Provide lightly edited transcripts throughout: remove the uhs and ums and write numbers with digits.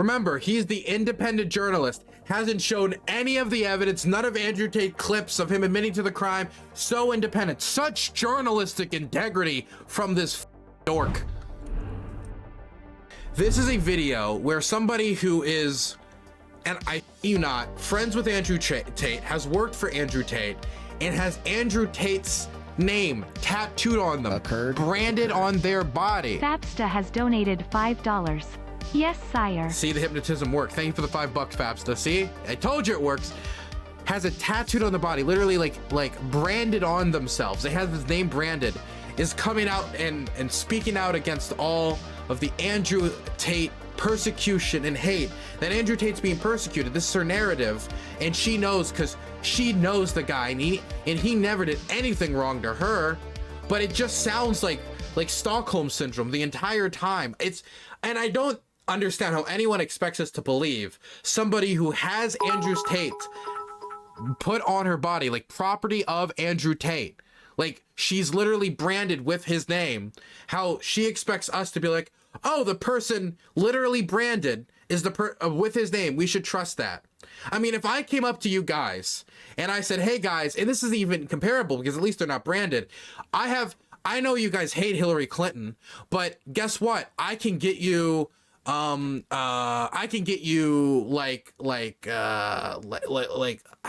Remember, he's the independent journalist, hasn't shown any of the evidence, none of Andrew Tate clips of him admitting to the crime. So independent, such journalistic integrity from this dork. This is a video where somebody who is, and I you not, friends with Andrew Tate, has worked for Andrew Tate, and has Andrew Tate's name tattooed on them, branded on their body. Fapsta has donated $5. Yes, sire. See, the hypnotism worked. Thank you for the $5, Fapsta. See, I told you it works. Has it tattooed on the body, literally like branded on themselves. They have his name branded. Is coming out and speaking out against all of the Andrew Tate persecution and hate. That Andrew Tate's being persecuted. This is her narrative, and she knows, because she knows the guy, and he never did anything wrong to her. But it just sounds like Stockholm syndrome the entire time. And I don't understand how anyone expects us to believe somebody who has Andrew Tate put on her body, like property of Andrew Tate, like she's literally branded with his name, how she expects us to be like, oh, the person literally branded is with his name, we should trust that. I mean, if I came up to you guys and I said, hey guys, and this isn't even comparable because at least they're not branded, I know you guys hate Hillary Clinton, but guess what? I can get you I can get you like I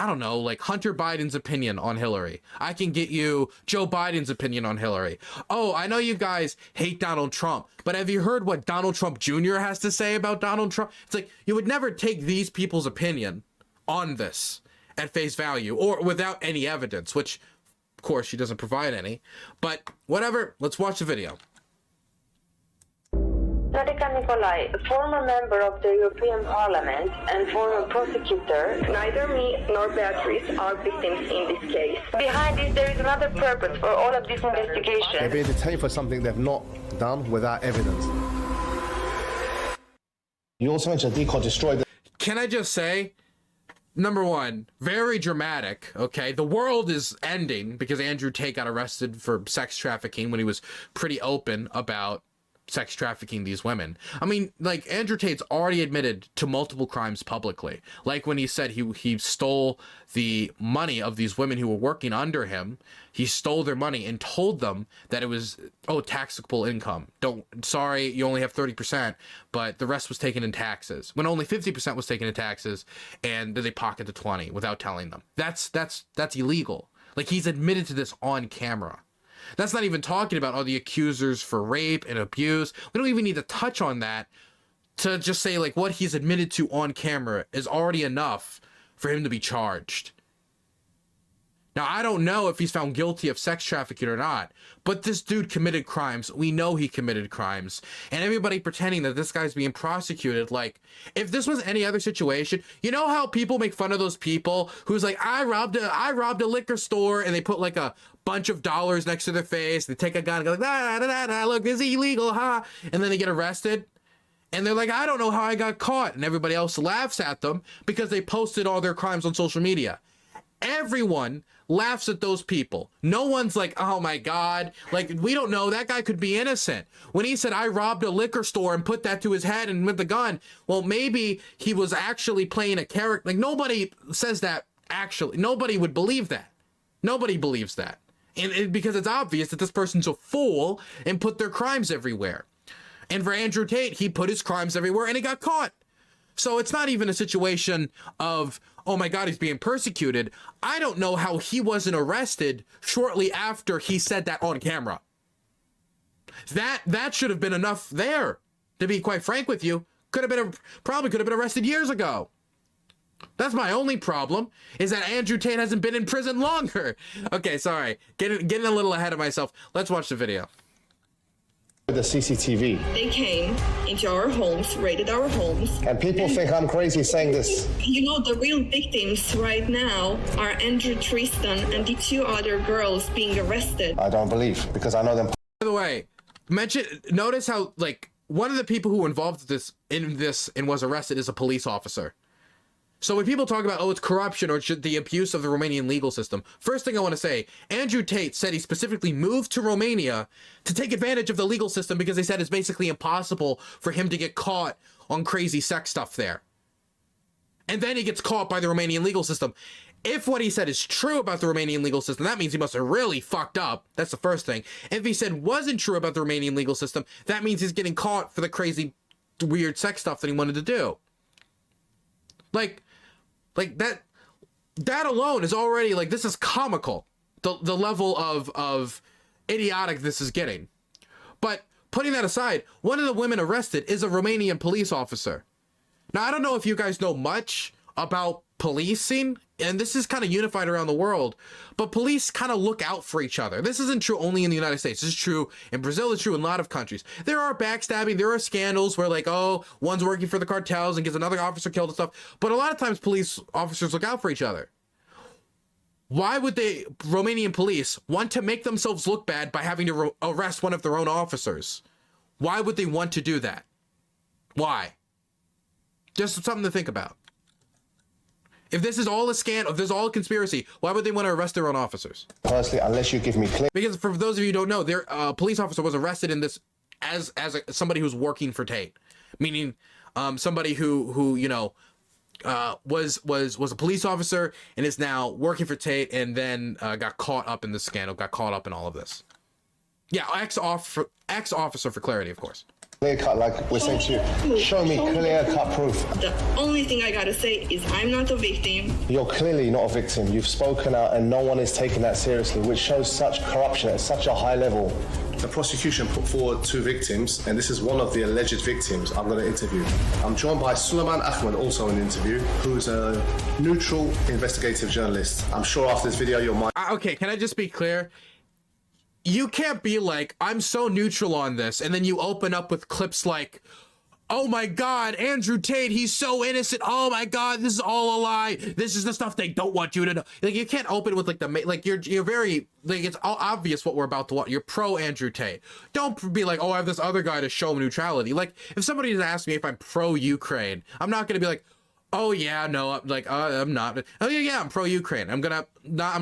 don't know, like Hunter Biden's opinion on Hillary. I can get you Joe Biden's opinion on Hillary. Oh, I know you guys hate Donald Trump, but have you heard what Donald Trump Jr. has to say about Donald Trump? It's like, you would never take these people's opinion on this at face value or without any evidence, which of course she doesn't provide any, but whatever. Let's watch the video. Nadika Nikolai, a former member of the European Parliament and former prosecutor. Neither me nor Beatrice are victims in this case. Behind this, there is another purpose for all of this investigation. They're being detained for something they've not done without evidence. You also mentioned Deco destroyed the... Can I just say, number one, very dramatic, okay? The world is ending because Andrew Tate got arrested for sex trafficking when he was pretty open about sex trafficking these women. I mean, like, Andrew Tate's already admitted to multiple crimes publicly. Like when he said he stole the money of these women who were working under him. He stole their money and told them that it was, oh, taxable income. Sorry, you only have 30%, but the rest was taken in taxes. When only 50% was taken in taxes, and they pocket the 20 without telling them. That's illegal. Like, he's admitted to this on camera. That's not even talking about all the accusers for rape and abuse. We don't even need to touch on that to just say, like, what he's admitted to on camera is already enough for him to be charged. Now, I don't know if he's found guilty of sex trafficking or not, but this dude committed crimes. We know he committed crimes. And everybody pretending that this guy's being prosecuted, like, if this was any other situation, you know how people make fun of those people who's like, I robbed a liquor store, and they put like a bunch of dollars next to their face, they take a gun and go like, look, this is illegal, huh? And then they get arrested. And they're like, I don't know how I got caught. And everybody else laughs at them because they posted all their crimes on social media. Everyone laughs at those people. No one's like, oh my God, like, we don't know, that guy could be innocent. When he said, I robbed a liquor store and put that to his head and with the gun, well, maybe he was actually playing a character. Like, nobody says that actually. Nobody would believe that. Nobody believes that. And because it's obvious that this person's a fool and put their crimes everywhere. And for Andrew Tate, he put his crimes everywhere and he got caught. So it's not even a situation of, oh my God, he's being persecuted. I don't know how he wasn't arrested shortly after he said that on camera. That should have been enough there, to be quite frank with you. Probably could have been arrested years ago. That's my only problem, is that Andrew Tate hasn't been in prison longer. Okay, sorry. Getting a little ahead of myself. Let's watch the video. The CCTV. They came into our homes, raided our homes. And people think I'm crazy saying this. You know, the real victims right now are Andrew Tristan and the two other girls being arrested. I don't believe, because I know them. By the way, notice how, like, one of the people who were involved in this and was arrested is a police officer. So when people talk about, oh, it's corruption or the abuse of the Romanian legal system, first thing I want to say, Andrew Tate said he specifically moved to Romania to take advantage of the legal system because they said it's basically impossible for him to get caught on crazy sex stuff there. And then he gets caught by the Romanian legal system. If what he said is true about the Romanian legal system, that means he must have really fucked up. That's the first thing. If he said wasn't true about the Romanian legal system, that means he's getting caught for the crazy, weird sex stuff that he wanted to do. Like that alone is already, like, this is comical. The level of idiotic this is getting. But putting that aside, one of the women arrested is a Romanian police officer. Now, I don't know if you guys know much about policing, and this is kind of unified around the world, but police kind of look out for each other. This isn't true only in the United States. This is true in Brazil. It's true in a lot of countries. There are backstabbing. There are scandals where, like, oh, one's working for the cartels and gets another officer killed and stuff. But a lot of times police officers look out for each other. Why would the Romanian police want to make themselves look bad by having to arrest one of their own officers? Why would they want to do that? Why? Just something to think about. If this is all a scandal, if this is all a conspiracy, why would they want to arrest their own officers? Personally, unless you give me clear. Because for those of you who don't know, their police officer was arrested in this as somebody who's working for Tate, meaning somebody who you know was a police officer and is now working for Tate, and then got caught up in this scandal, got caught up in all of this. Yeah, ex-officer for clarity, of course. Clear cut, like we're saying to you. Show me clear cut proof. The only thing I gotta say is I'm not a victim. You're clearly not a victim. You've spoken out and no one is taking that seriously, which shows such corruption at such a high level. The prosecution put forward 2 victims, and this is one of the alleged victims I'm going to interview. I'm joined by Suleiman Ahmed, also in the interview, who's a neutral investigative journalist. I'm sure after this video your mind... Okay, can I just be clear? You can't be like, I'm so neutral on this, and then you open up with clips like, oh my God, Andrew Tate, he's so innocent. Oh my God, this is all a lie. This is the stuff they don't want you to know. Like, you can't open with like you're very, like, it's all obvious what we're about to watch. You're pro Andrew Tate. Don't be like, oh, I have this other guy to show neutrality. Like, if somebody's asked me if I'm pro Ukraine, I'm not gonna be like, oh yeah, no, like, I'm not. Oh yeah, I'm pro Ukraine. I'm not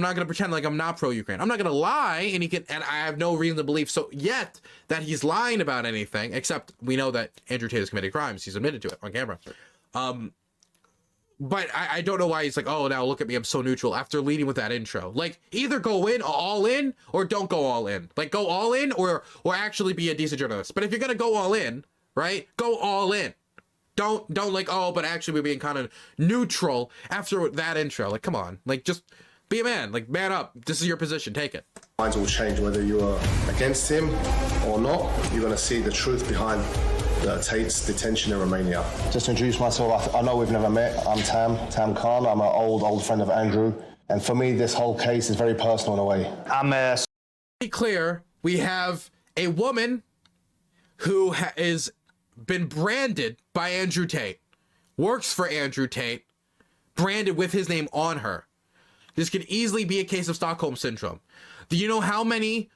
gonna pretend like I'm not pro Ukraine. I'm not gonna lie, and I have no reason to believe so yet that he's lying about anything, except we know that Andrew Tate has committed crimes. He's admitted to it on camera. But I don't know why he's like, oh, now look at me, I'm so neutral after leading with that intro. Like, either go in all in or don't go all in. Like, go all in or actually be a decent journalist. But if you're gonna go all in, right, go all in. Don't like, oh, but actually we're being kind of neutral after that intro. Like, come on, like, just be a man, like, man up. This is your position, take it. Minds will change whether you are against him or not. You're going to see the truth behind Tate's detention in Romania. Just to introduce myself, I know we've never met. I'm Tam Khan. I'm an old friend of Andrew. And for me, this whole case is very personal in a way. To be clear, we have a woman who is been branded by Andrew Tate, works for Andrew Tate, branded with his name on her. This could easily be a case of Stockholm syndrome. Do you know how many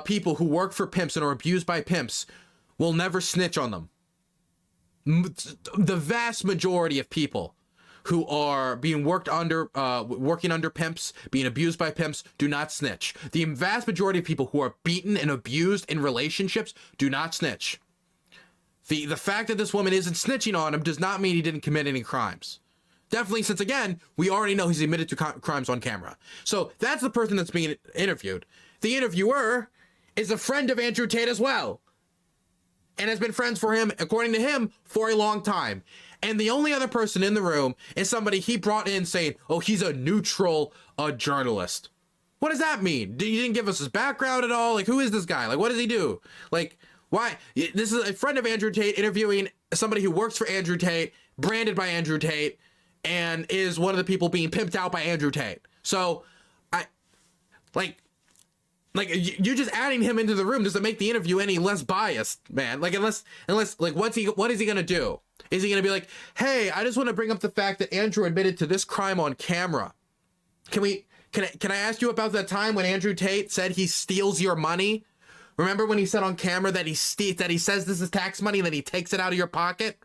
people who work for pimps and are abused by pimps will never snitch on them? The vast majority of people who are being working under pimps, being abused by pimps, do not snitch. The vast majority of people who are beaten and abused in relationships do not snitch. The fact that this woman isn't snitching on him does not mean he didn't commit any crimes. Definitely, since again, we already know he's admitted to crimes on camera. So that's the person that's being interviewed. The interviewer is a friend of Andrew Tate as well, and has been friends for him, according to him, for a long time. And the only other person in the room is somebody he brought in saying, oh, he's a neutral journalist. What does that mean? You didn't give us his background at all? Like, who is this guy? Like, what does he do? Like, why? This is a friend of Andrew Tate interviewing somebody who works for Andrew Tate, branded by Andrew Tate, and is one of the people being pimped out by Andrew Tate. So, you just adding him into the room doesn't make the interview any less biased, man. Like, unless like, what is he gonna do? Is he gonna be like, hey, I just want to bring up the fact that Andrew admitted to this crime on camera. Can I ask you about that time when Andrew Tate said he steals your money? Remember when he said on camera that he says this is tax money and then he takes it out of your pocket?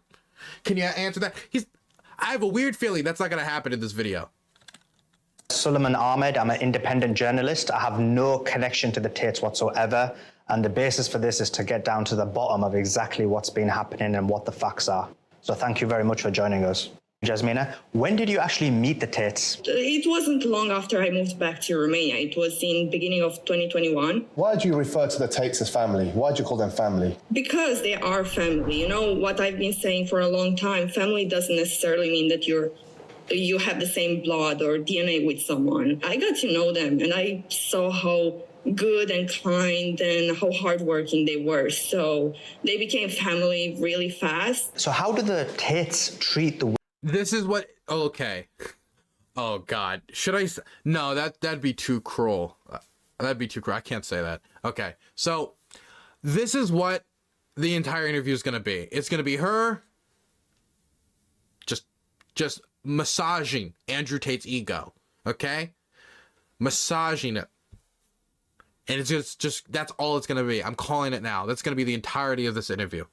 Can you answer that? I have a weird feeling that's not going to happen in this video. Suleiman Ahmed, I'm an independent journalist. I have no connection to the Tates whatsoever. And the basis for this is to get down to the bottom of exactly what's been happening and what the facts are. So thank you very much for joining us. Jasmina, when did you actually meet the Tates? It wasn't long after I moved back to Romania. It was in beginning of 2021. Why do you refer to the Tates as family? Why do you call them family? Because they are family. You know what I've been saying for a long time, family doesn't necessarily mean that you have the same blood or DNA with someone. I got to know them and I saw how good and kind and how hardworking they were. So they became family really fast. So how do the Tates treat the This is what, okay. Oh God, should I, no, that'd be too cruel. That'd be too cruel, I can't say that. Okay, so this is what the entire interview is gonna be. It's gonna be her just massaging Andrew Tate's ego, okay? Massaging it. And it's just that's all it's gonna be. I'm calling it now. That's gonna be the entirety of this interview.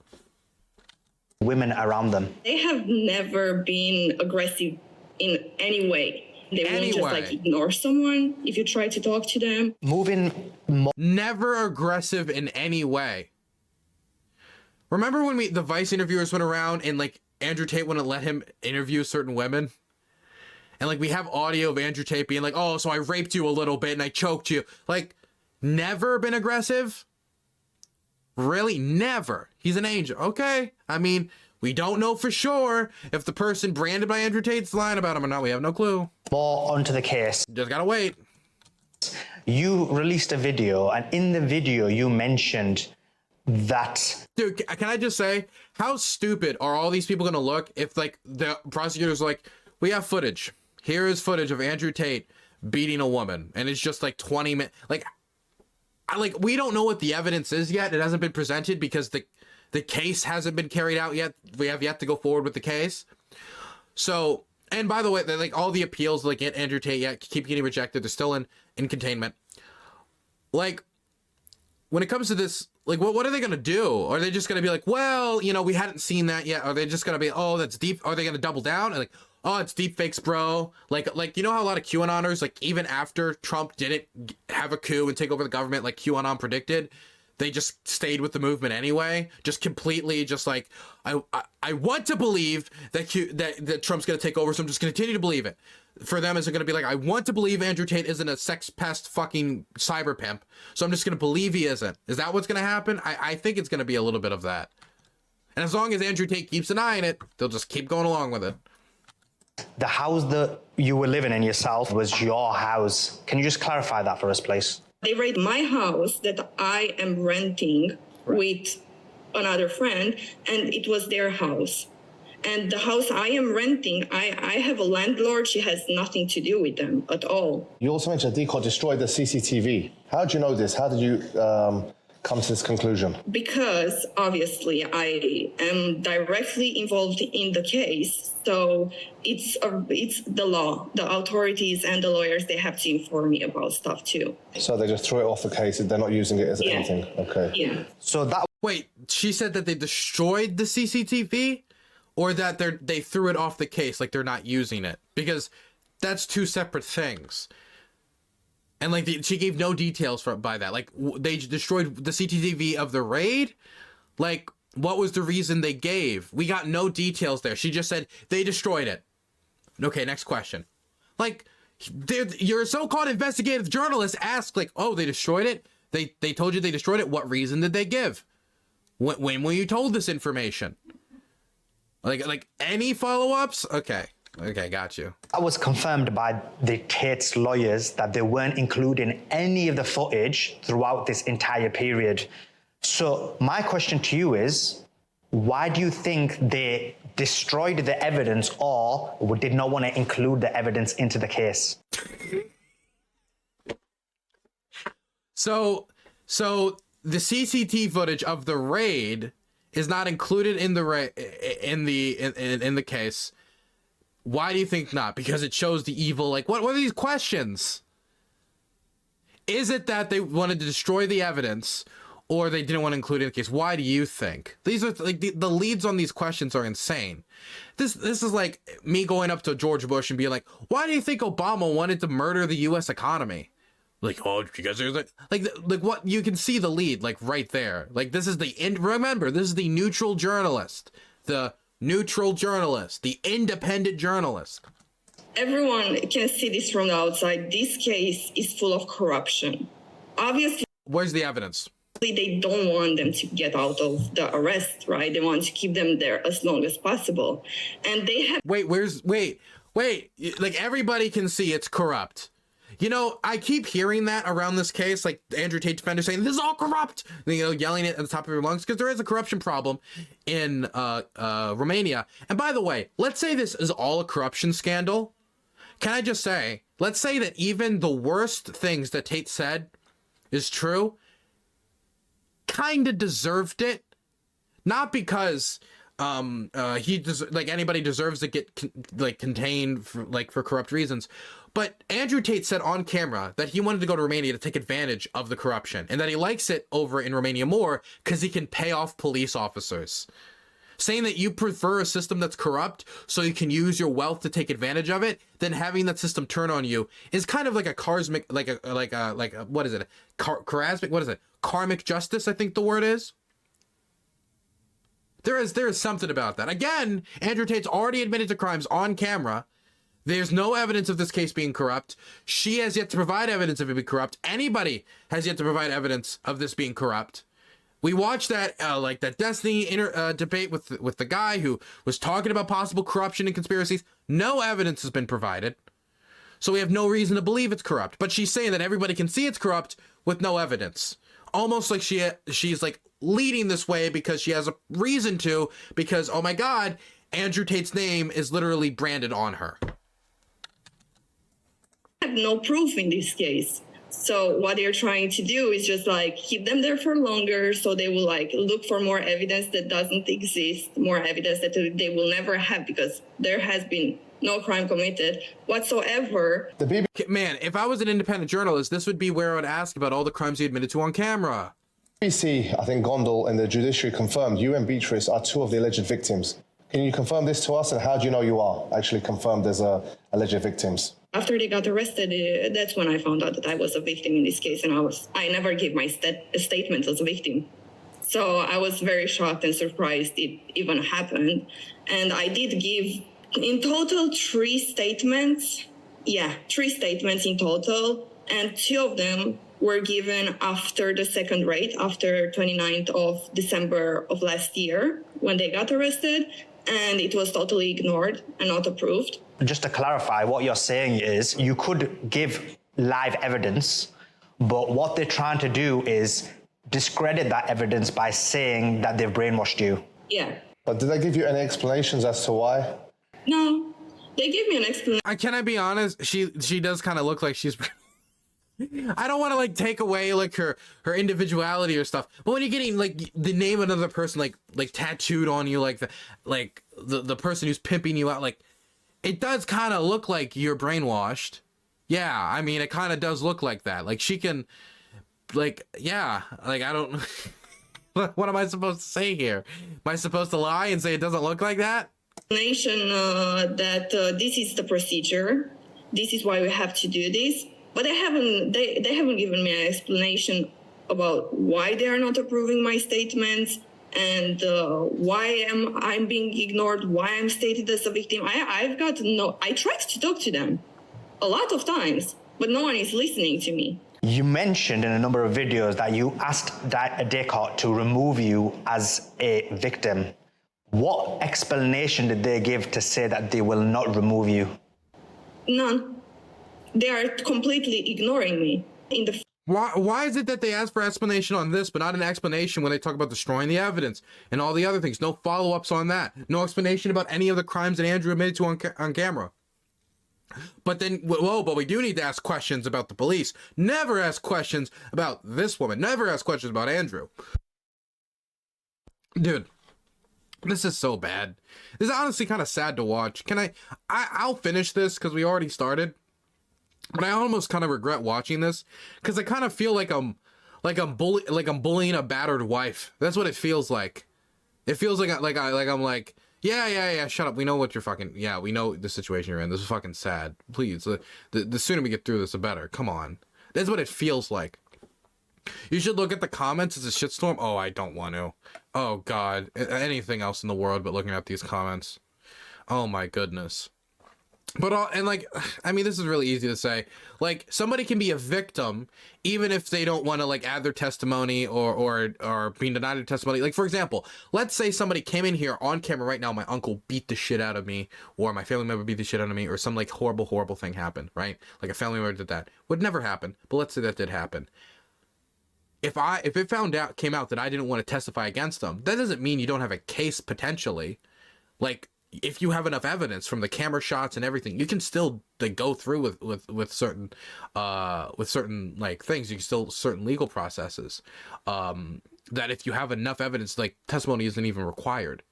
women around them? They have never been aggressive in any way. They won't just like ignore someone if you try to talk to them. Never aggressive in any way. Remember when the Vice interviewers went around and like Andrew Tate wouldn't let him interview certain women? And like we have audio of Andrew Tate being like, oh, so I raped you a little bit and I choked you. Like, never been aggressive? Really? Never. He's an angel. Okay. I mean, we don't know for sure if the person branded by Andrew Tate's lying about him or not. We have no clue. More onto the case. Just gotta wait. You released a video, and in the video you mentioned that... Dude, can I just say, how stupid are all these people gonna look if like the prosecutor's like, we have footage. Here is footage of Andrew Tate beating a woman. And it's just like 20 minutes. Like, we don't know what the evidence is yet. It hasn't been presented because the case hasn't been carried out yet. We have yet to go forward with the case. So, and by the way, like all the appeals like Andrew Tate yet keep getting rejected. They're still in containment. Like, when it comes to this, like, what are they gonna do? Are they just gonna be like, well, you know, we hadn't seen that yet? Are they just gonna be, oh, that's deep? Are they gonna double down and like, oh, it's deep fakes, bro? Like you know how a lot of QAnoners, like even after Trump didn't have a coup and take over the government like QAnon predicted, they just stayed with the movement anyway, just completely just like, I want to believe that Trump's gonna take over, so I'm just gonna continue to believe it. For them, is it gonna be like, I want to believe Andrew Tate isn't a sex pest fucking cyber pimp, so I'm just gonna believe he isn't. Is that what's gonna happen? I think it's gonna be a little bit of that. And as long as Andrew Tate keeps denying it, they'll just keep going along with it. The house that you were living in yourself was your house. Can you just clarify that for us, please? They raid my house that I am renting with another friend, and it was their house. And the house I am renting, I have a landlord. She has nothing to do with them at all. You also mentioned Deco destroyed the CCTV. How did you know this? How did you come to this conclusion? Because obviously I am directly involved in the case. So it's the law. The authorities and the lawyers, they have to inform me about stuff too. So they just threw it off the case. They're not using it as anything. Okay. Yeah. So that... Wait, she said that they destroyed the CCTV? Or that they threw it off the case, like they're not using it? Because that's two separate things. And like she gave no details by that. Like they destroyed the CCTV of the raid? Like what was the reason they gave? We got no details there. She just said they destroyed it. Okay, next question. Like your so-called investigative journalist asked like, oh, they destroyed it? They told you they destroyed it? What reason did they give? When were you told this information? Like any follow-ups? Okay, got you. That was confirmed by the Tate's lawyers that they weren't including any of the footage throughout this entire period. So my question to you is, why do you think they destroyed the evidence or did not want to include the evidence into the case? So the CCTV footage of the raid is not included in the in the case. Why do you think not? Because it shows the evil. Like what are these questions? Is it that they wanted to destroy the evidence, or they didn't want to include it in the case. Why do you think? These are like the leads on these questions are insane. This is like me going up to George Bush and being like, why do you think Obama wanted to murder the U.S. economy? Like, oh, you guys are like what? You can see the lead like right there. Like, this is remember, this is the neutral journalist, the independent journalist. Everyone can see this from the outside. This case is full of corruption. Obviously, where's the evidence? They don't want them to get out of the arrest, right? They want to keep them there as long as possible. And they have... Wait, like, everybody can see it's corrupt. You know, I keep hearing that around this case, like Andrew Tate defender saying, this is all corrupt, you know, yelling it at the top of your lungs, because there is a corruption problem in Romania. And by the way, let's say this is all a corruption scandal. Can I just say, let's say that even the worst things that Tate said is true, kind of deserved it, not because anybody deserves to get contained for corrupt reasons, but Andrew Tate said on camera that he wanted to go to Romania to take advantage of the corruption, and that he likes it over in Romania more because he can pay off police officers. Saying that you prefer a system that's corrupt so you can use your wealth to take advantage of it, than having that system turn on you is kind of like a karmic, what is it? Karmic justice, I think the word is. There is something about that. Again, Andrew Tate's already admitted to crimes on camera. There's no evidence of this case being corrupt. She has yet to provide evidence of it being corrupt. Anybody has yet to provide evidence of this being corrupt. We watched that that Destiny debate with the guy who was talking about possible corruption and conspiracies. No evidence has been provided, so we have no reason to believe it's corrupt. But she's saying that everybody can see it's corrupt with no evidence, almost like she's like leading this way because she has a reason to. Because, oh my God, Andrew Tate's name is literally branded on her. I have no proof in this case. So what they're trying to do is just like keep them there for longer, so they will like look for more evidence that doesn't exist, more evidence that they will never have, because there has been no crime committed whatsoever. Man, if I was an independent journalist, this would be where I would ask about all the crimes he admitted to on camera. BBC, I think Gondal and the judiciary confirmed you and Beatrice are two of the alleged victims. Can you confirm this to us, and how do you know you are actually confirmed as alleged victims? After they got arrested, that's when I found out that I was a victim in this case, and I never gave my statement as a victim. So I was very shocked and surprised it even happened. And I did give, in total, 3 statements. Yeah, 3 statements in total, and 2 of them were given after the second raid, after 29th of December of last year, when they got arrested, and it was totally ignored and not approved. Just to clarify, what you're saying is you could give live evidence, but what they're trying to do is discredit that evidence by saying that they've brainwashed you. Yeah. But did they give you any explanations as to why? No, they gave me an explanation. Can I be honest? She does kind of look like she's... I don't want to like take away like her individuality or stuff, but when you're getting like the name of another person like tattooed on you, like the person who's pimping you out, like it does kind of look like you're brainwashed. Yeah, I mean it kind of does look like that. Like she can, like, yeah, like I don't. What am I supposed to say here? Am I supposed to lie and say it doesn't look like that? Explanation that this is the procedure. This is why we have to do this. But they haven't given me an explanation about why they are not approving my statements and why I'm being ignored, why I'm stated as a victim. I tried to talk to them a lot of times, but no one is listening to me. You mentioned in a number of videos that you asked Descartes to remove you as a victim. What explanation did they give to say that they will not remove you? None. They are completely ignoring me. Why is it that they ask for explanation on this, but not an explanation when they talk about destroying the evidence and all the other things? No follow-ups on that. No explanation about any of the crimes that Andrew admitted to on camera. But then, but we do need to ask questions about the police. Never ask questions about this woman. Never ask questions about Andrew. Dude, this is so bad. This is honestly kind of sad to watch. I'll finish this because we already started. But I almost kind of regret watching this because I kind of feel like I'm like I'm bullying a battered wife. That's what it feels like. It feels like I'm like, yeah, shut up. We know what you're fucking, yeah, we know the situation you're in. This is fucking sad. Please, the sooner we get through this, the better. Come on. That's what it feels like. You should look at the comments. It's a shitstorm. Oh, I don't want to. Oh, God. Anything else in the world but looking at these comments. Oh, my goodness. But, and like, I mean, this is really easy to say. Like, somebody can be a victim even if they don't want to, like, add their testimony or being denied their testimony. Like, for example, let's say somebody came in here on camera right now, my uncle beat the shit out of me, or my family member beat the shit out of me, or some, like, horrible thing happened, right? Like, a family member did that. Would never happen, but let's say that did happen. If it came out that I didn't want to testify against them, that doesn't mean you don't have a case potentially. Like, if you have enough evidence from the camera shots and everything, you can still like go through with certain like things. You can still certain legal processes. That if you have enough evidence, like testimony isn't even required.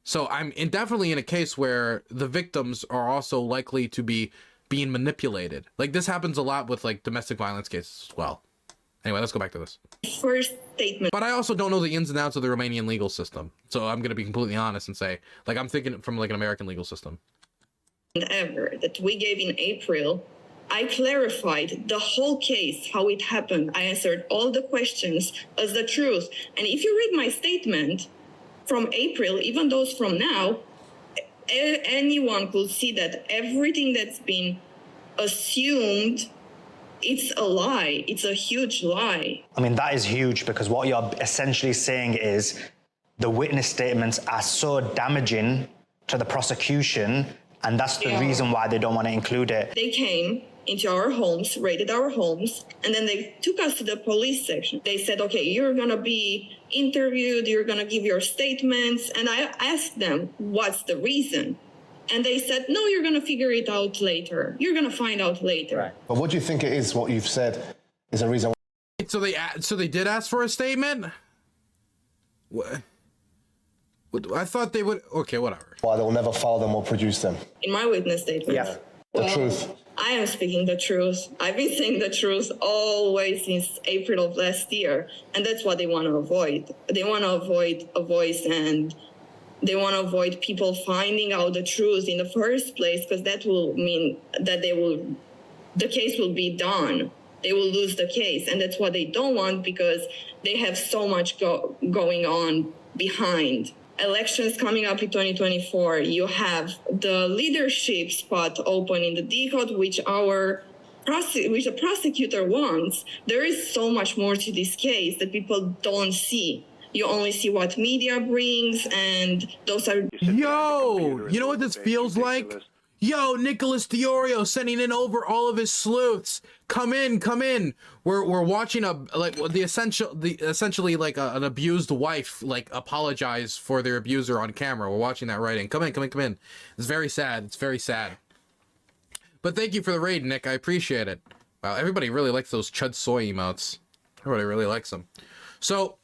So I'm definitely in a case where the victims are also likely to be being manipulated. Like this happens a lot with like domestic violence cases as well. Anyway, let's go back to this. First statement. But I also don't know the ins and outs of the Romanian legal system. So I'm going to be completely honest and say, like, I'm thinking from like an American legal system. Ever that we gave in April, I clarified the whole case, how it happened. I answered all the questions as the truth. And if you read my statement from April, even those from now, anyone could see that everything that's been assumed, it's a lie. It's a huge lie. I mean, that is huge because what you're essentially saying is the witness statements are so damaging to the prosecution, and that's the reason why they don't want to include it. They came into our homes, raided our homes, and then they took us to the police section. They said, okay, you're going to be interviewed, you're going to give your statements. And I asked them, what's the reason? And they said, no, you're going to figure it out later. You're going to find out later. Right. But what do you think it is, what you've said, is a reason? So they did ask for a statement? What? I thought they would. Okay, whatever. Why they'll never file them or produce them? In my witness statement. Yeah. The truth. I am speaking the truth. I've been saying the truth always since April of last year. And that's what they want to avoid. They want to avoid a voice, and they want to avoid people finding out the truth in the first place, because that will mean that the case will be done. They will lose the case. And that's what they don't want, because they have so much going on behind. Elections coming up in 2024, you have the leadership spot open in the DCOT, which the prosecutor wants. There is so much more to this case that people don't see. You only see what media brings, and those are... Yo, you know what this feels like? Yo, Nicholas Diorio sending in over all of his sleuths. Come in. We're watching essentially like an abused wife like apologize for their abuser on camera. We're watching that right in. Come in. It's very sad. It's very sad. But thank you for the raid, Nick. I appreciate it. Wow, everybody really likes those Chud Soy emotes. Everybody really likes them. So,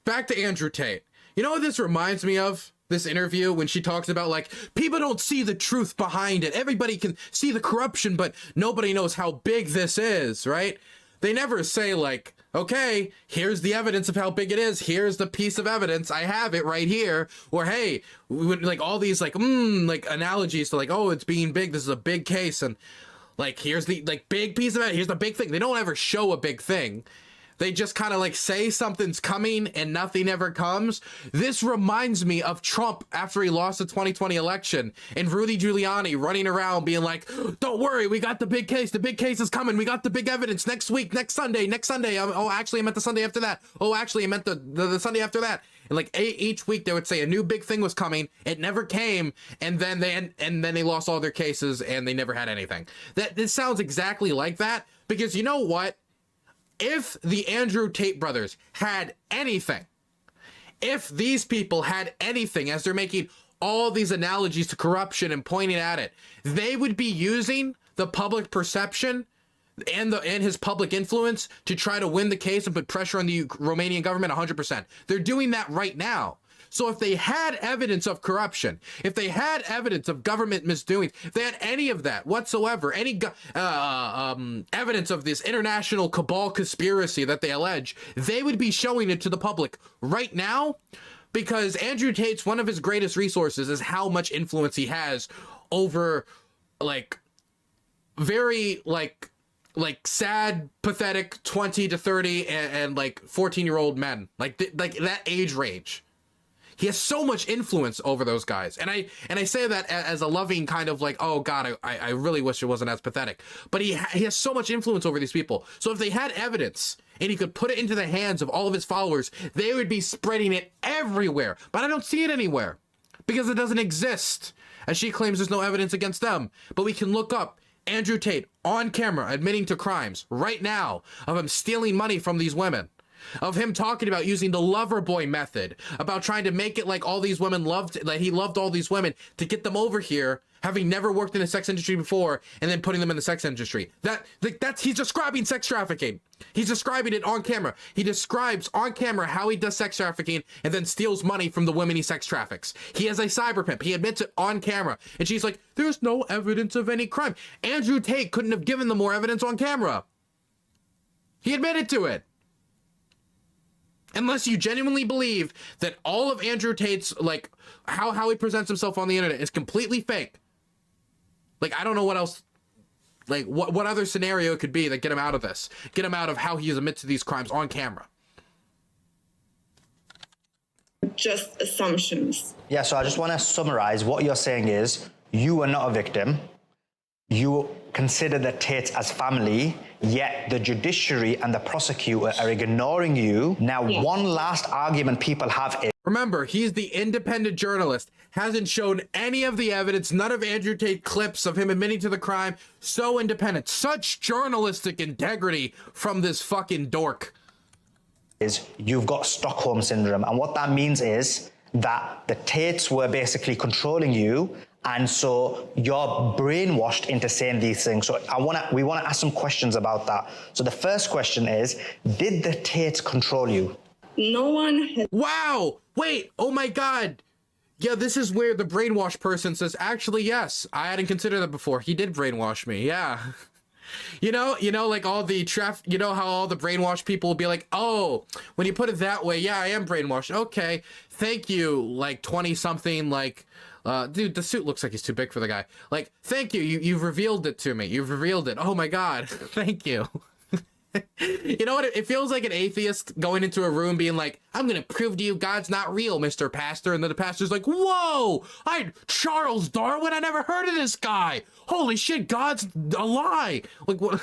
back to Andrew Tate. You know what this reminds me of? This interview when she talks about like people don't see the truth behind it. Everybody can see the corruption, but nobody knows how big this is, right? They never say like, okay, here's the evidence of how big it is. Here's the piece of evidence. I have it right here. Or hey, like all these like analogies to like, oh, it's being big. This is a big case, and like here's the like big piece of it. Here's the big thing. They don't ever show a big thing. They just kind of like say something's coming and nothing ever comes. This reminds me of Trump after he lost the 2020 election and Rudy Giuliani running around being like, don't worry, we got the big case. The big case is coming. We got the big evidence next week, next Sunday. Oh, actually, I meant the Sunday after that. Oh, actually, I meant the Sunday after that. And like each week they would say a new big thing was coming. It never came. And then they lost all their cases and they never had anything. This sounds exactly like that, because you know what? If the Andrew Tate brothers had anything, if these people had anything, as they're making all these analogies to corruption and pointing at it, they would be using the public perception and his public influence to try to win the case and put pressure on the Romanian government 100%. They're doing that right now. So if they had evidence of corruption, if they had evidence of government misdoing, if they had any of that whatsoever, any evidence of this international cabal conspiracy that they allege, they would be showing it to the public right now, because Andrew Tate's one of his greatest resources is how much influence he has over like very like sad, pathetic 20 to 30 and like 14-year-old men, like that age range. He has so much influence over those guys. And I say that as a loving kind of like, oh God, I really wish it wasn't as pathetic. But he has so much influence over these people. So if they had evidence and he could put it into the hands of all of his followers, they would be spreading it everywhere. But I don't see it anywhere because it doesn't exist. As she claims there's no evidence against them. But we can look up Andrew Tate on camera admitting to crimes right now of him stealing money from these women, of him talking about using the lover boy method, about trying to make it like all these women loved, like he loved all these women to get them over here, having never worked in the sex industry before, and then putting them in the sex industry. That's he's describing sex trafficking. He's describing it on camera. He describes on camera how he does sex trafficking and then steals money from the women he sex traffics. He is a cyber pimp. He admits it on camera. And she's like, there's no evidence of any crime. Andrew Tate couldn't have given them more evidence on camera. He admitted to it. Unless you genuinely believe that all of Andrew Tate's, like, how he presents himself on the internet is completely fake. Like, I don't know what else, like, what other scenario it could be that get him out of this. Get him out of how he admits to these crimes on camera. Just assumptions. Yeah, so I just want to summarize. What you're saying is you are not a victim. You consider the Tates as family, yet the judiciary and the prosecutor are ignoring you. Now, one last argument people have is... Remember, he's the independent journalist, hasn't shown any of the evidence, none of Andrew Tate clips of him admitting to the crime. So independent, such journalistic integrity from this fucking dork. Is you've got Stockholm syndrome, and what that means is that the Tates were basically controlling you, and so you're brainwashed into saying these things. So we want to ask some questions about that. So the first question is, did the Tates control you? No one has... Wow! Wait! Oh my God! Yeah, this is where the brainwash person says, actually, yes, I hadn't considered that before. He did brainwash me, yeah. You know, like all the you know how all the brainwash people will be like, oh, when you put it that way, yeah, I am brainwashed. Okay, thank you, like 20-something, like, dude, the suit looks like he's too big for the guy. Like, thank you, you've revealed it to me. You've revealed it. Oh my God, thank you. You know what? It feels like an atheist going into a room being like, I'm going to prove to you God's not real, Mr. Pastor. And then the pastor's like, whoa, Charles Darwin, I never heard of this guy. Holy shit, God's a lie. Like, what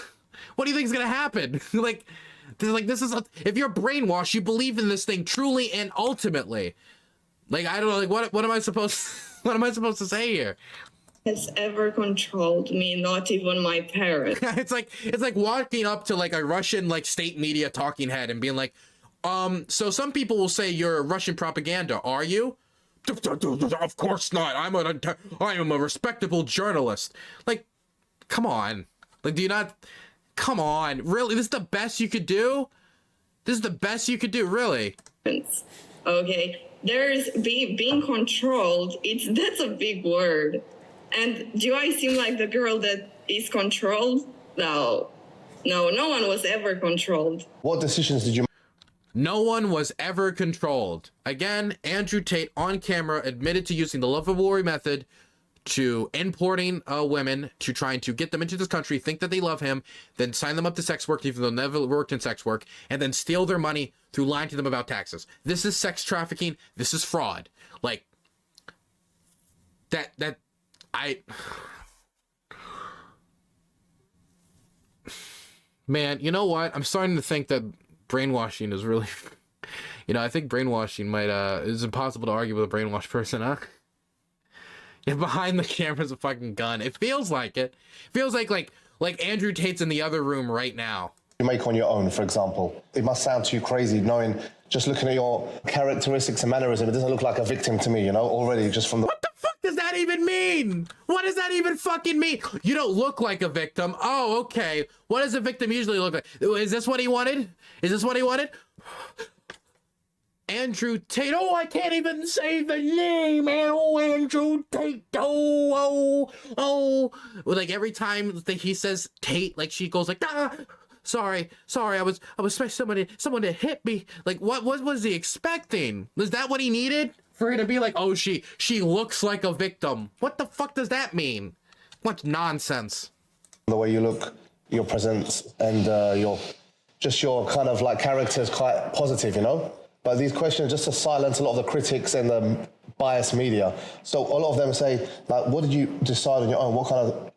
do you think is going to happen? Like, this is, if you're brainwashed, you believe in this thing truly and ultimately. Like, I don't know, like, what am I supposed to say here? Has ever controlled me, not even my parents. It's like walking up to like a Russian like state media talking head and being like, so some people will say you're Russian propaganda, are you? Of course not. I am a respectable journalist. Like, come on. Like, do you not? Come on, really? This is the best you could do? This is the best you could do, really? Okay, there's being controlled. That's a big word. And do I seem like the girl that is controlled? No, no one was ever controlled. What decisions did you make? No one was ever controlled. Again, Andrew Tate on camera admitted to using the love of war method to importing women, to trying to get them into this country, think that they love him, then sign them up to sex work even though they never worked in sex work, and then steal their money through lying to them about taxes. This is sex trafficking. This is fraud. Like, man, you know what? I'm starting to think that brainwashing is really, I think brainwashing might, it's impossible to argue with a brainwashed person, huh? Yeah, behind the camera's a fucking gun. It feels like it. It feels like Andrew Tate's in the other room right now. You make on your own, for example. It must sound too crazy knowing, just looking at your characteristics and mannerism, it doesn't look like a victim to me, already just from the... What the fuck does that even mean? What does that even fucking mean? You don't look like a victim. Oh, okay. What does a victim usually look like? Is this what he wanted? Is this what he wanted? Andrew Tate. Oh, I can't even say the name, man. Oh, Andrew Tate. Oh. Like every time that he says Tate, like she goes like, ah, sorry. I was expecting someone to hit me. Like, what was he expecting? Was that what he needed? For her to be like, oh, she looks like a victim. What the fuck does that mean? What nonsense. The way you look, your presence, and your kind of like character is quite positive, you know? But these questions just to silence a lot of the critics and the biased media. So a lot of them say, like, what did you decide on your own? What kind of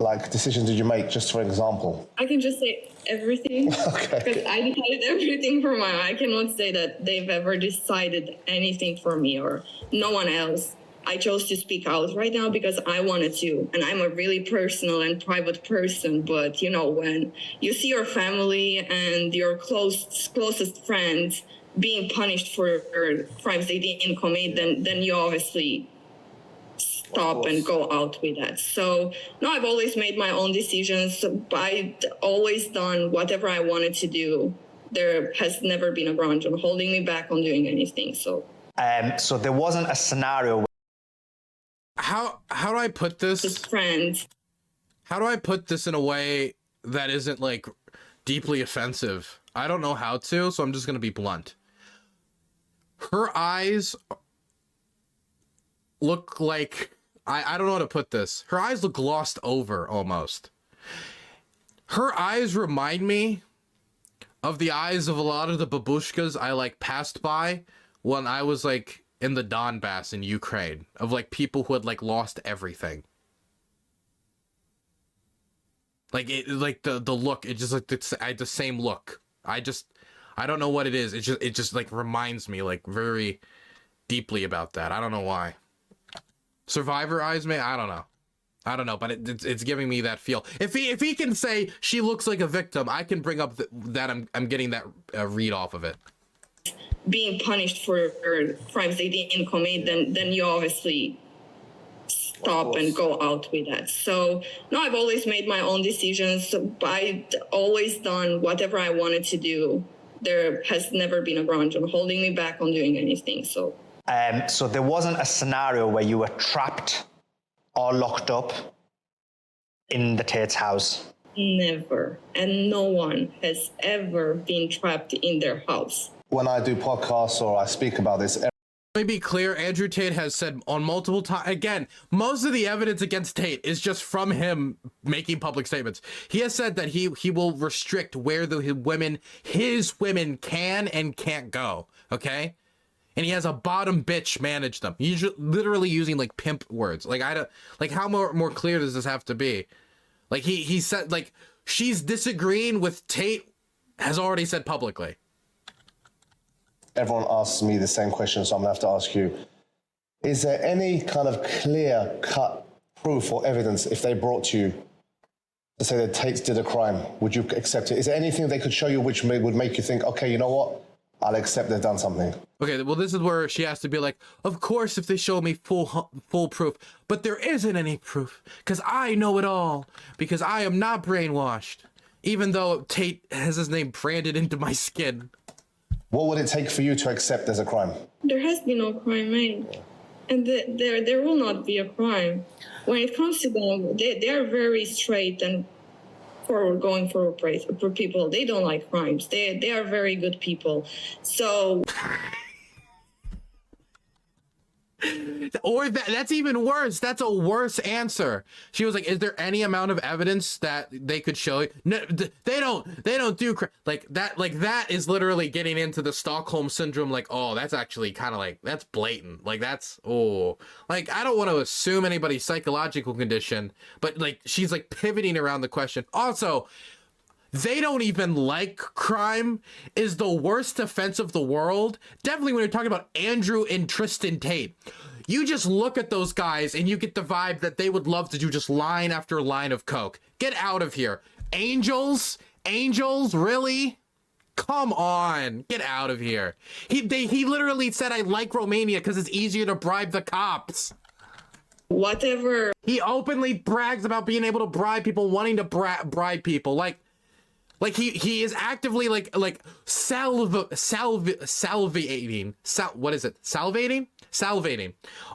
like decisions did you make, just for example? I can just say everything. Okay. Because I decided everything for my own. I cannot say that they've ever decided anything for me or no one else. I chose to speak out right now because I wanted to. And I'm a really personal and private person. But, you know, when you see your family and your closest friends being punished for crimes they didn't commit, then you obviously stop and go out with that. So, no, I've always made my own decisions. I've always done whatever I wanted to do. There has never been a ground on holding me back on doing anything. So there wasn't a scenario. How do I put this? Just friends. How do I put this in a way that isn't like deeply offensive? I don't know how to, so I'm just gonna be blunt. Her eyes look like I don't know how to put this. Her eyes look glossed over almost. Her eyes remind me of the eyes of a lot of the babushkas I like passed by when I was like in the Donbass in Ukraine, of like people who had like lost everything. Like it, like the look, it just like the same look. I don't know what it is. It just like reminds me like very deeply about that. I don't know why. Survivor eyes, man. I don't know, but it's giving me that feel. If he can say she looks like a victim, I can bring up that I'm getting that read off of it. Being punished for crimes they didn't commit, then you obviously stop and go out with that. So, no, I've always made my own decisions. I've always done whatever I wanted to do. There has never been a ground on holding me back on doing anything. So there wasn't a scenario where you were trapped or locked up in the Tate's house? Never. And no one has ever been trapped in their house. When I do podcasts or I speak about this, Let me be clear, Andrew Tate has said on multiple times, again, most of the evidence against Tate is just from him making public statements. He has said that he will restrict where his women can and can't go, okay? And he has a bottom bitch manage them. He's literally using like pimp words. Like how more clear does this have to be? Like he said, like she's disagreeing with Tate has already said publicly. everyone asks me the same question, so I'm gonna have to ask you. Is there any kind of clear-cut proof or evidence if they brought you to say that Tate did a crime? Would you accept it? Is there anything they could show you which would make you think, okay, you know what? I'll accept they've done something. Okay, well, this is where she has to be like, of course, if they show me full proof, but there isn't any proof because I know it all because I am not brainwashed, even though Tate has his name branded into my skin. What would it take for you to accept there's a crime? There has been no crime made, and there will not be a crime. When it comes to them, they are very straight and going for people. They don't like crimes. They are very good people. So or that's even worse. That's a worse answer. She was like, is there any amount of evidence that they could show you? No, they don't do like that. Like that is literally getting into the Stockholm syndrome. Like, oh, that's actually kind of like, that's blatant. Like that's, oh, like, I don't want to assume anybody's psychological condition, but like, she's like pivoting around the question. Also, they don't even like crime is the worst offense of the world. Definitely when you're talking about Andrew and Tristan Tate. You just look at those guys and you get the vibe that they would love to do just line after line of coke. Get out of here. Angels, really? Come on, get out of here. He literally said, I like Romania because it's easier to bribe the cops. whatever. He openly brags about being able to bribe people, wanting to bribe people. Like, Like he is actively like salivating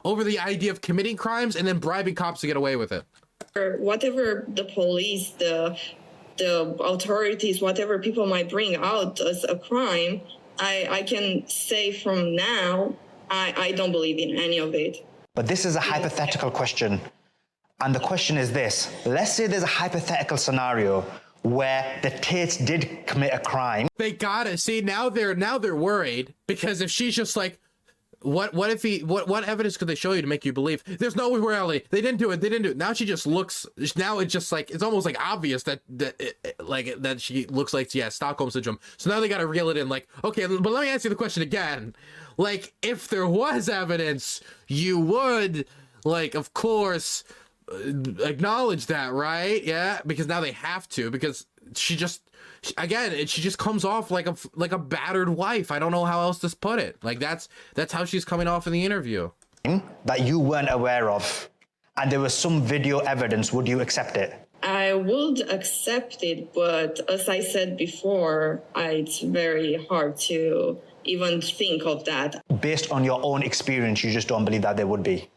over the idea of committing crimes and then bribing cops to get away with it. Or whatever the police, the authorities, whatever people might bring out as a crime, I can say from now, I don't believe in any of it. But this is a hypothetical question. And the question is this. Let's say there's a hypothetical scenario where the Tates did commit a crime. They got it. See, now they're worried because if she's just like, what evidence could they show you to make you believe? There's no reality. They didn't do it. Now she just looks. Now it's just like it's almost like obvious that she looks like she has Stockholm syndrome. So now they got to reel it in. Like, okay, but let me ask you the question again. Like, if there was evidence, you would, like, of course, acknowledge that, right? Yeah, because now they have to, because she just comes off like a battered wife. I don't know how else to put it. Like that's how she's coming off in the interview. That you weren't aware of, and there was some video evidence, would you accept it? I would accept it, but as I said before, it's very hard to even think of that. Based on your own experience, you just don't believe that there would be?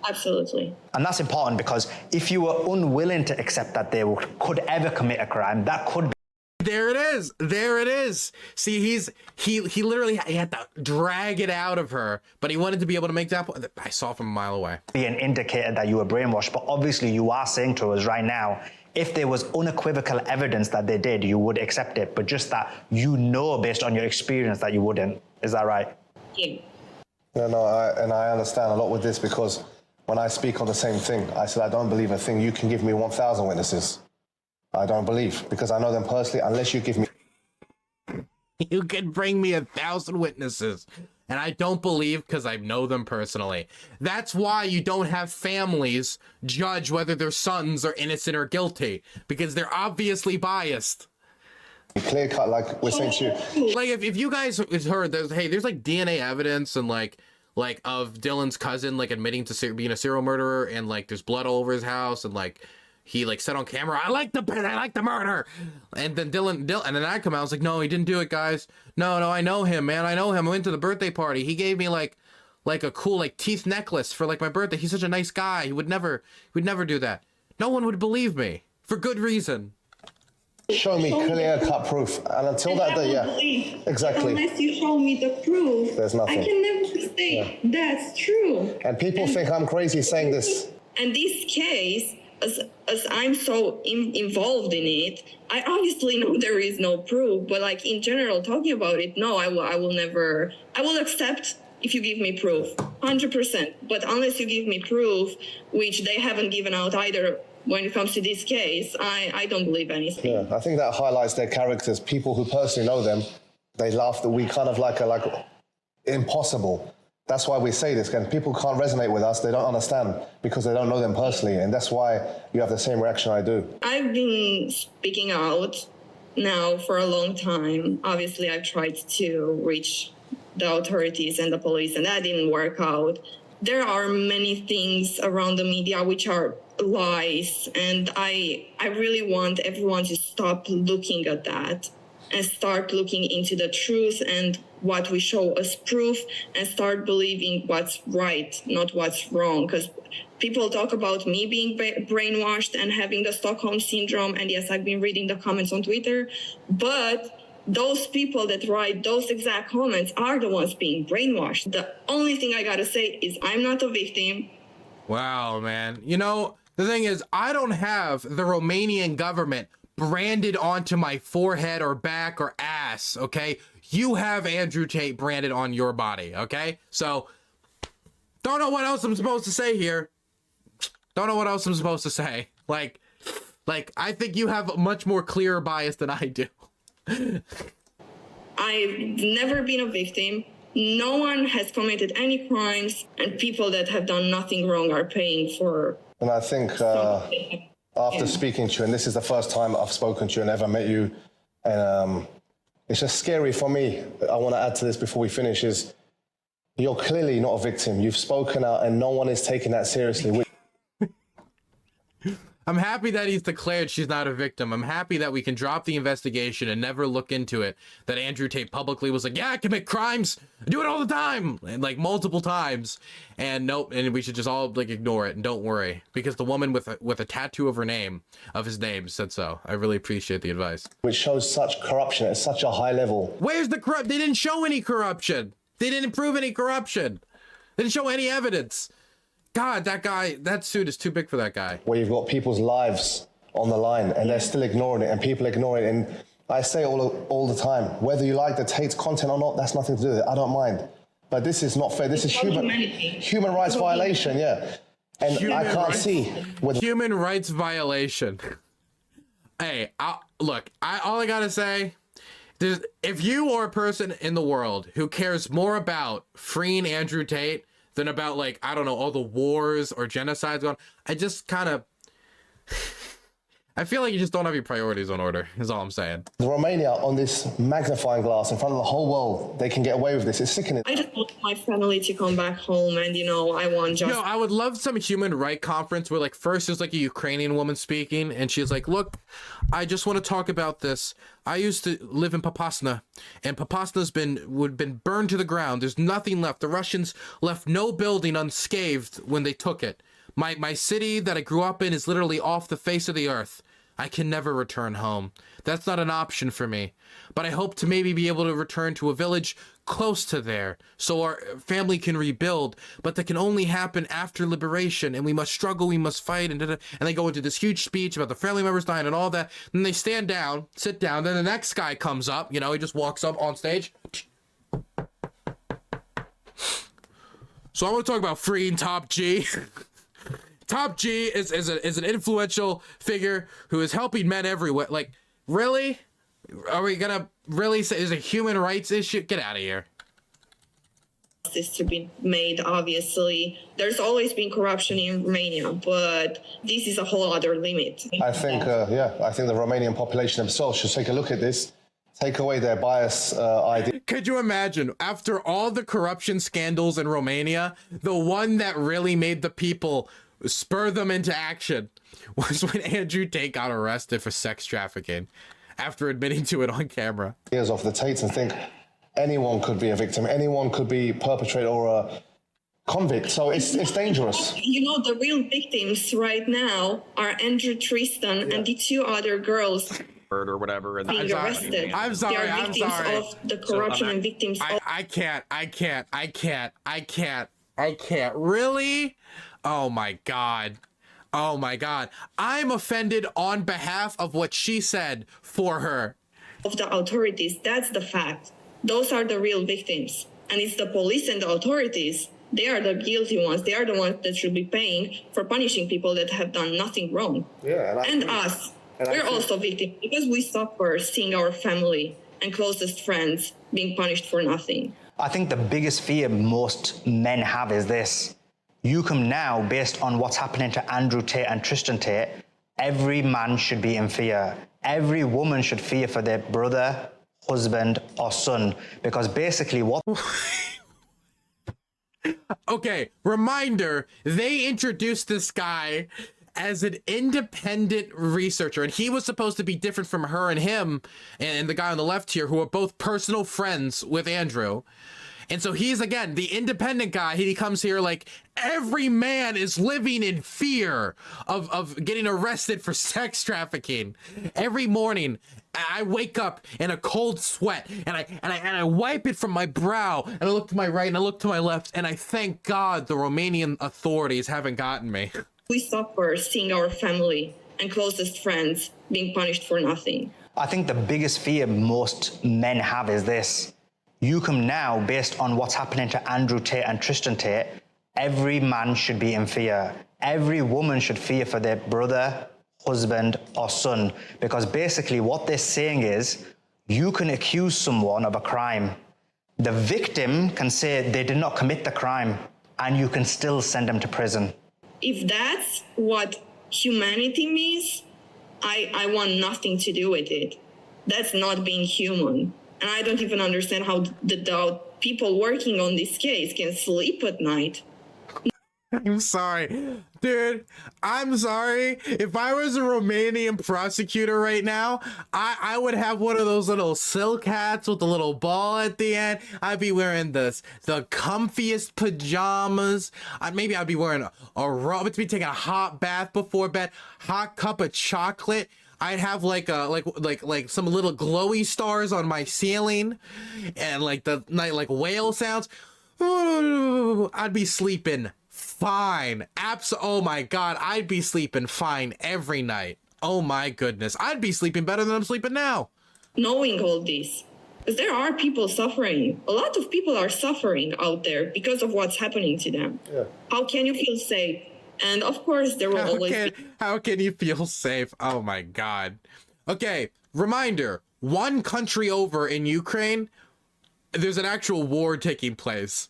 Absolutely. And that's important, because if you were unwilling to accept that they could ever commit a crime, that could be. There it is. See, he literally had to drag it out of her, but he wanted to be able to make that point. I saw from a mile away. Be an indicator that you were brainwashed, but obviously you are saying to us right now, if there was unequivocal evidence that they did, you would accept it, but just that you know based on your experience that you wouldn't. Is that right? Yeah. No, I understand a lot with this, because when I speak on the same thing, I said I don't believe a thing. You can give me 1,000 witnesses. I don't believe, because I know them personally. Unless you give me... You can bring me 1,000 witnesses, and I don't believe because I know them personally. That's why you don't have families judge whether their sons are innocent or guilty, because they're obviously biased. Clear cut, like we're saying to you. Like if you guys heard, there's like DNA evidence and like of Dylan's cousin like admitting to being a serial murderer, and like there's blood all over his house, and like he like said on camera, I like the murder, and then Dylan, and then I come out, I was like, no, he didn't do it, guys. No, I know him, man. I know him. I went to the birthday party. He gave me like a cool like teeth necklace for like my birthday. He's such a nice guy. He would never do that. No one would believe me for good reason. Show me clear cut proof, and until that day, yeah, exactly. Unless you show me the proof, there's nothing. I can never say that's true. And people think I'm crazy saying this. And this case, as I'm so involved in it, I obviously know there is no proof, but like in general, talking about it, no, I will never. I will accept if you give me proof, 100%. But unless you give me proof, which they haven't given out either. When it comes to this case, I don't believe anything. Yeah, I think that highlights their characters. People who personally know them, they laugh that we kind of like impossible. That's why we say this, and people can't resonate with us. They don't understand because they don't know them personally, and that's why you have the same reaction I do. I've been speaking out now for a long time. Obviously, I've tried to reach the authorities and the police, and that didn't work out. There are many things around the media which are lies, and I really want everyone to stop looking at that and start looking into the truth and what we show as proof, and start believing what's right, not what's wrong. Because people talk about me being brainwashed and having the Stockholm syndrome, and yes, I've been reading the comments on Twitter, but those people that write those exact comments are the ones being brainwashed. The only thing I gotta say is I'm not a victim. Wow, man. You know, the thing is, I don't have the Romanian government branded onto my forehead or back or ass, okay? You have Andrew Tate branded on your body, okay? So, don't know what else I'm supposed to say here. Don't know what else I'm supposed to say. Like, I think you have a much more clear bias than I do. I've never been a victim. No one has committed any crimes, and people that have done nothing wrong are paying for. And I think after speaking to you, and this is the first time I've spoken to you and ever met you, and it's just scary for me. I want to add to this before we finish, is you're clearly not a victim. You've spoken out and no one is taking that seriously. I'm happy that he's declared she's not a victim. I'm happy that we can drop the investigation and never look into it. That Andrew Tate publicly was like, yeah, I commit crimes. I do it all the time. And like multiple times. And nope. And we should just all like ignore it and don't worry. Because the woman with a tattoo of her name, of his name, said so. I really appreciate the advice. Which shows such corruption at such a high level. Where's the corrupt? They didn't show any corruption. They didn't prove any corruption. They didn't show any evidence. God, that guy, that suit is too big for that guy. Where you've got people's lives on the line and they're still ignoring it and people ignore it. And I say all the time, whether you like the Tate's content or not, that's nothing to do with it. I don't mind. But this is not fair. This is human rights violation, yeah. And I can't see. Human rights violation. Hey, look, all I gotta say, if you are a person in the world who cares more about freeing Andrew Tate than about, like, I don't know, all the wars or genocides going on, I just kind of... I feel like you just don't have your priorities in order, is all I'm saying. Romania on this magnifying glass in front of the whole world, they can get away with this. It's sickening. I just want my family to come back home and, you know, I want just... No, I would love some human rights conference where, like, first there's, like, a Ukrainian woman speaking, and she's like, look, I just want to talk about this. I used to live in Popasna, and Popasna's been burned to the ground. There's nothing left. The Russians left no building unscathed when they took it. My city that I grew up in is literally off the face of the earth. I can never return home. That's not an option for me. But I hope to maybe be able to return to a village close to there so our family can rebuild. But that can only happen after liberation, and we must struggle, we must fight, and they go into this huge speech about the family members dying and all that. And they stand down, sit down, then the next guy comes up, you know, he just walks up on stage. So I want to talk about freeing Top G. Top G is an influential figure who is helping men everywhere. Like, really? Are we gonna really say is a human rights issue? Get out of here. This to be made, obviously. There's always been corruption in Romania, but this is a whole other limit. I think the Romanian population themselves should take a look at this, take away their bias idea. Could you imagine, after all the corruption scandals in Romania, the one that really made the people spur them into action was when Andrew Tate got arrested for sex trafficking after admitting to it on camera. Years off the Tates and think anyone could be a victim, anyone could be perpetrator or a convict. So it's dangerous. You know, the real victims right now are Andrew Tristan and the two other girls or whatever. And being arrested. I'm sorry. They are victims of the corruption and victims of... I can't. Really? Oh my God. Oh my God. I'm offended on behalf of what she said for her. Of the authorities, that's the fact. Those are the real victims. And it's the police and the authorities. They are the guilty ones. They are the ones that should be paying for punishing people that have done nothing wrong. Yeah, and us. We're also victims because we suffer seeing our family and closest friends being punished for nothing. I think the biggest fear most men have is this. You come now, based on what's happening to Andrew Tate and Tristan Tate, every man should be in fear. Every woman should fear for their brother, husband, or son. Because basically what... Okay, reminder, they introduced this guy as an independent researcher, and he was supposed to be different from her and him and the guy on the left here, who are both personal friends with Andrew. And so he's, again, the independent guy. He comes here like every man is living in fear of getting arrested for sex trafficking. Every morning I wake up in a cold sweat and I wipe it from my brow, and I look to my right and I look to my left, and I thank God the Romanian authorities haven't gotten me. We suffer seeing our family and closest friends being punished for nothing. I think the biggest fear most men have is this. You come now, based on what's happening to Andrew Tate and Tristan Tate, every man should be in fear. Every woman should fear for their brother, husband, or son. Because basically what they're saying is, you can accuse someone of a crime. The victim can say they did not commit the crime, and you can still send them to prison. If that's what humanity means, I want nothing to do with it. That's not being human. And I don't even understand how the people working on this case can sleep at night. I'm sorry, dude. I'm sorry. If I was a Romanian prosecutor right now, I would have one of those little silk hats with the little ball at the end. I'd be wearing the comfiest pajamas. Maybe I'd be wearing a robe. I'd be taking a hot bath before bed, hot cup of chocolate. I'd have like some little glowy stars on my ceiling, and like the night like whale sounds. I'd be sleeping fine. Oh my god, I'd be sleeping fine every night. Oh my goodness, I'd be sleeping better than I'm sleeping now. Knowing all this, because there are people suffering. A lot of people are suffering out there because of what's happening to them. Yeah. How can you feel safe? And of course, there will always be. How can you feel safe? Oh my god. Okay, reminder: one country over in Ukraine, there's an actual war taking place.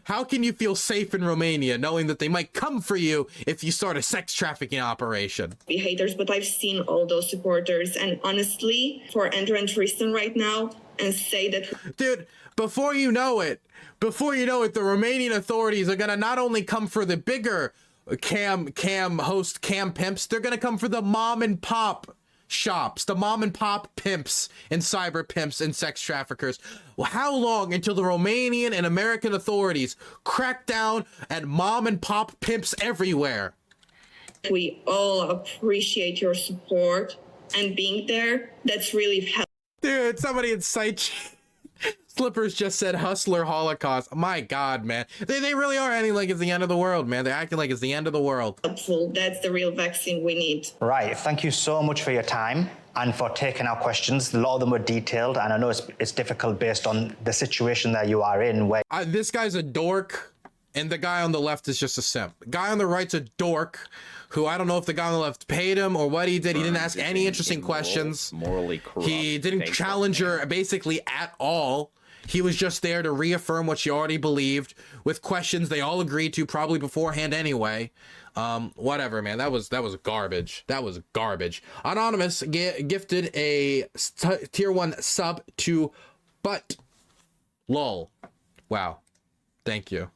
How can you feel safe in Romania knowing that they might come for you if you start a sex trafficking operation? Be haters, but I've seen all those supporters, and honestly, for Andrew and Tristan right now, and say that, dude, before you know it, the Romanian authorities are gonna not only come for the bigger cam pimps, they're gonna come for the mom and pop shops, the mom and pop pimps and cyber pimps and sex traffickers. Well, how long until the Romanian and American authorities crack down at mom and pop pimps everywhere? we all appreciate your support and being there. That's really helpful. Dude, somebody in Sight Slippers just said hustler holocaust. My god, man, they really are acting like it's the end of the world, man. They're acting like it's the end of the world. That's the real vaccine we need. Right, thank you so much for your time and for taking our questions. A lot of them were detailed, and I know it's difficult based on the situation that you are in, where this guy's a dork and the guy on the left is just a simp. The guy on the right's a dork who, I don't know if the guy on the left paid him or what he did. He didn't ask any interesting questions. Morally corrupt. He didn't challenge her basically at all. He was just there to reaffirm what she already believed with questions they all agreed to probably beforehand anyway. Whatever, man. That was garbage. That was garbage. Anonymous gifted a tier 1 sub to But Lol. Wow. Thank you.